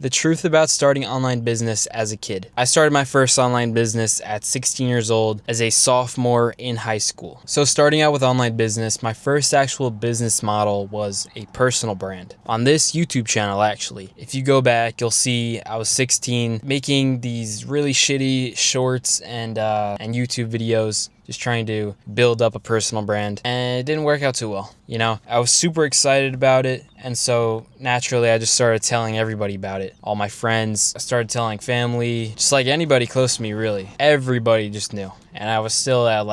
The truth about starting online business as a kid. I started my first online business at 16 years old as a sophomore in high school. So starting out with online business, my first actual business model was a personal brand. On this YouTube channel actually, if you go back, you'll see I was 16 making these really shitty shorts and YouTube videos, just trying to build up a personal brand, and it didn't work out too well. I was super excited about it, and so naturally I just started telling everybody about it. All my friends, I started telling family, just like anybody close to me really. Everybody just knew, and I was still at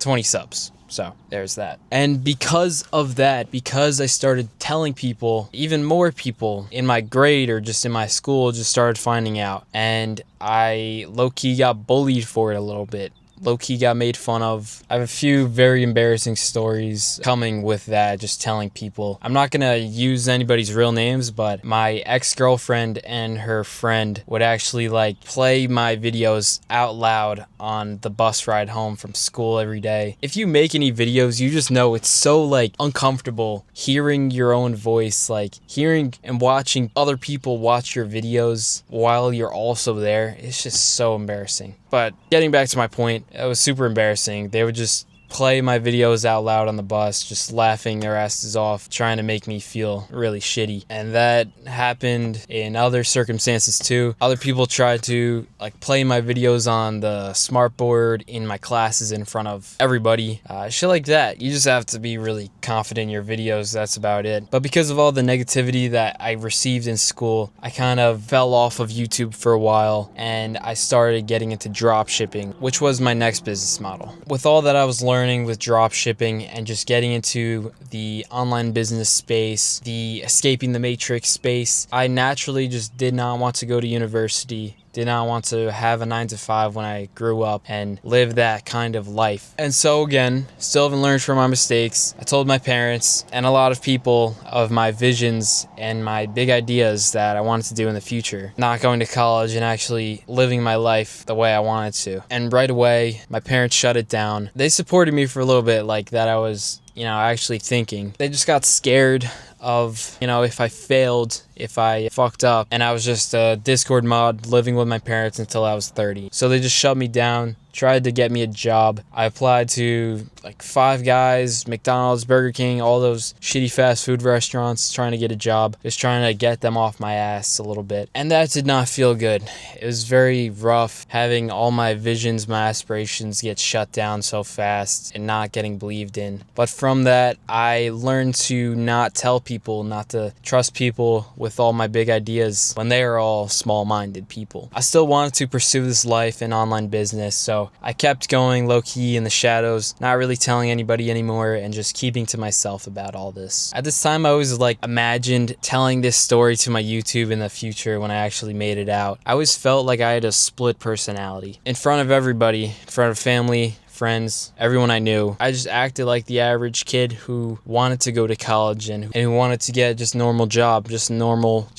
20 subs. So there's that. And because of that, because I started telling people, even more people in my grade or just in my school just started finding out, and I low-key got bullied for it a little bit. Low-key got made fun of. I have a few very embarrassing stories coming with that, just telling people. I'm not gonna use anybody's real names, but my ex-girlfriend and her friend would actually play my videos out loud on the bus ride home from school every day. If you make any videos, you just know it's so uncomfortable hearing your own voice, hearing and watching other people watch your videos while you're also there. It's just so embarrassing. But getting back to my point, it was super embarrassing. They would just play my videos out loud on the bus, just laughing their asses off, trying to make me feel really shitty. And that happened in other circumstances too. Other people tried to play my videos on the smartboard in my classes in front of everybody. Shit like that. You just have to be really confident in your videos. That's about it. But because of all the negativity that I received in school, I kind of fell off of YouTube for a while, and I started getting into drop shipping, which was my next business model. With all that I was learning with drop shipping and just getting into the online business space, the escaping the matrix space, I naturally just did not want to go to university, did not want to have a 9-to-5 when I grew up and live that kind of life. And so again, still haven't learned from my mistakes. I told my parents and a lot of people of my visions and my big ideas that I wanted to do in the future. Not going to college and actually living my life the way I wanted to. And right away, my parents shut it down. They supported me for a little bit, that I was actually thinking. They just got scared of, if I failed, if I fucked up, and I was just a Discord mod living with my parents until I was 30. So they just shut me down, tried to get me a job. I applied to Five Guys, McDonald's, Burger King, all those shitty fast food restaurants, trying to get a job, just trying to get them off my ass a little bit. And that did not feel good. It was very rough having all my visions, my aspirations get shut down so fast and not getting believed in. But from that, I learned to not tell people, not to trust people with all my big ideas when they are all small-minded people. I still wanted to pursue this life in online business, so I kept going low-key in the shadows, not really telling anybody anymore, and just keeping to myself about all this. At this time, I always imagined telling this story to my YouTube in the future when I actually made it out. I always felt like I had a split personality. In front of everybody, in front of family, friends, everyone I knew, I just acted like the average kid who wanted to go to college and who wanted to get just normal job, just normal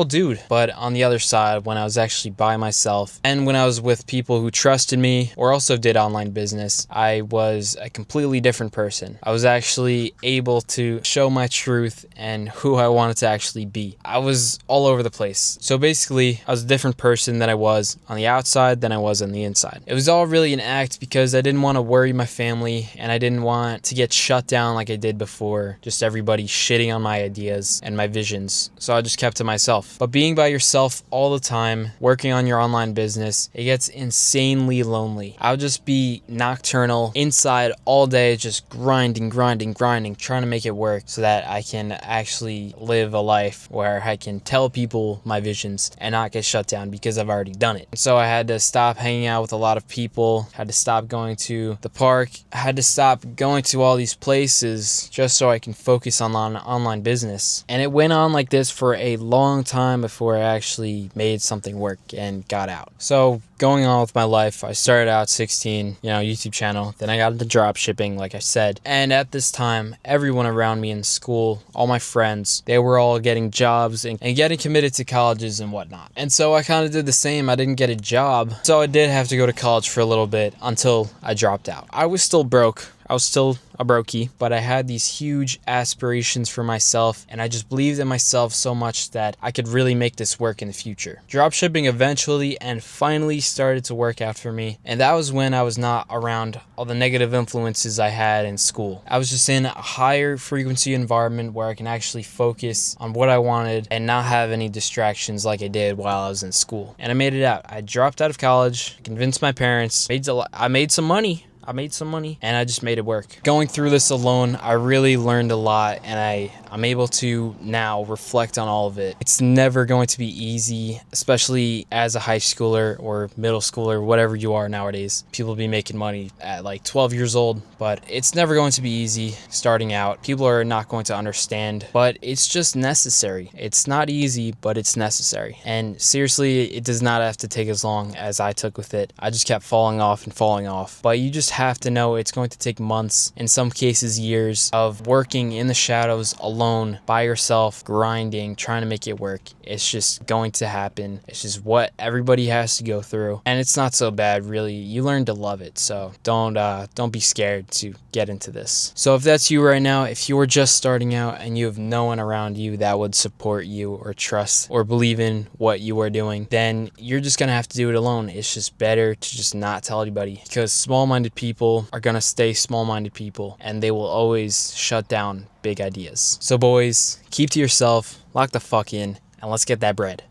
dude. But on the other side, when I was actually by myself and when I was with people who trusted me or also did online business, I was a completely different person. I was actually able to show my truth and who I wanted to actually be. I was all over the place. So basically, I was a different person than I was on the outside than I was on the inside. It was all really an act because I didn't want to worry my family, and I didn't want to get shut down like I did before, just everybody shitting on my ideas and my visions. So I just kept to myself. But being by yourself all the time, working on your online business, it gets insanely lonely. I would just be nocturnal inside all day, just grinding, trying to make it work so that I can actually live a life where I can tell people my visions and not get shut down because I've already done it. So I had to stop hanging out with a lot of people, had to stop going to the park, I had to stop going to all these places just so I can focus on online business. And it went on like this for a long time before I actually made something work and got out. So going on with my life, I started out 16, YouTube channel. Then I got into drop shipping, like I said. And at this time, everyone around me in school, all my friends, they were all getting jobs and getting committed to colleges and whatnot. And so I kind of did the same. I didn't get a job. So I did have to go to college for a little bit until I dropped out. I was still broke. I was still a brokey, but I had these huge aspirations for myself, and I just believed in myself so much that I could really make this work in the future. Dropshipping eventually and finally started to work out for me, and that was when I was not around all the negative influences I had in school. I was just in a higher frequency environment where I can actually focus on what I wanted and not have any distractions like I did while I was in school. And I made it out. I dropped out of college, convinced my parents, I made some money, and I just made it work. Going through this alone, I really learned a lot, and I'm able to now reflect on all of it. It's never going to be easy, especially as a high schooler or middle schooler, whatever you are nowadays. People be making money at like 12 years old, but it's never going to be easy starting out. People are not going to understand, but it's just necessary. It's not easy, but it's necessary. And seriously, it does not have to take as long as I took with it. I just kept falling off. But you just have to know it's going to take months, in some cases years, of working in the shadows alone by yourself, grinding, trying to make it work. It's just going to happen. It's just what everybody has to go through, and it's not so bad, really. You learn to love it, so don't be scared to get into this. So if that's you right now, if you are just starting out and you have no one around you that would support you or trust or believe in what you are doing, then you're just gonna have to do it alone. It's just better to just not tell anybody, because small-minded people are gonna stay small-minded people, and they will always shut down big ideas. So boys, keep to yourself, lock the fuck in, and let's get that bread.